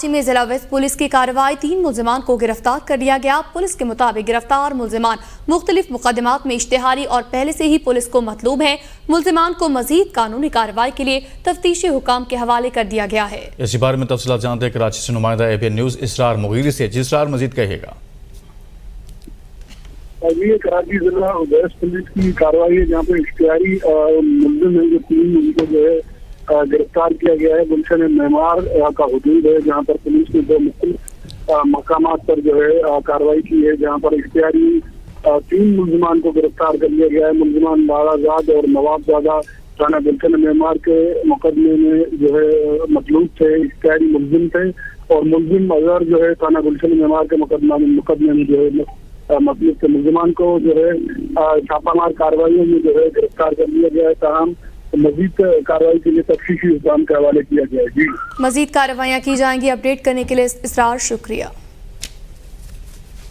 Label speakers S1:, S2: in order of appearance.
S1: कराची में जिला waste police की कार्रवाई, 3 मुल्जिमान को गिरफ्तार कर लिया गया। पुलिस के मुताबिक गिरफ्तार मुल्जिमान मुख्तलिफ मुकदमात में इश्तिहारी और पहले से ही पुलिस को मतलूब है। मुल्जिमान को मजीद कानूनी कार्रवाई के लिए तफ्तीशी हुकाम के हवाले कर दिया गया है।
S2: इसी बारे में तफसीलात जानते हैं कराची से नुमाइंदा ABN न्यूज़ इसरार मुगीरी से। इसरार, मजीद कहिएगा।
S3: ये कराची जिला वेस्ट पुलिस की कार्रवाई है जहाँ पे इश्तिहारी मुल्जिम है जो 3 उनको जो है गिरफ्तार किया गया है। गुलशन मेमार का हुदूद है जहाँ पर पुलिस ने 2 मुख्तलिफ मकामात पर जो है कार्रवाई की है, जहाँ पर इख्तियारी 3 मुल्जिमान को गिरफ्तार कर लिया गया है। मुल्जिमान बाराजाद और नवाबजादा थाना गुलशन मेमार के मुकदमे में जो है मतलूब थे, इख्तियारी मुल्जिम थे, और मुल्जिम अजहर जो है थाना गुलशन मेमार के मुकदमे में जो है मतलूब थे। मुल्जिमान को जो है छापामार कार्रवाइयों में जो है गिरफ्तार कर लिया गया है। तमाम मजीद कार्रवाई के लिए तफ्तीशी हुकाम के हवाले किया गया है। जी,
S1: मजीद कार्रवाइयाँ की जाएंगी। अपडेट करने के लिए इसरार, शुक्रिया।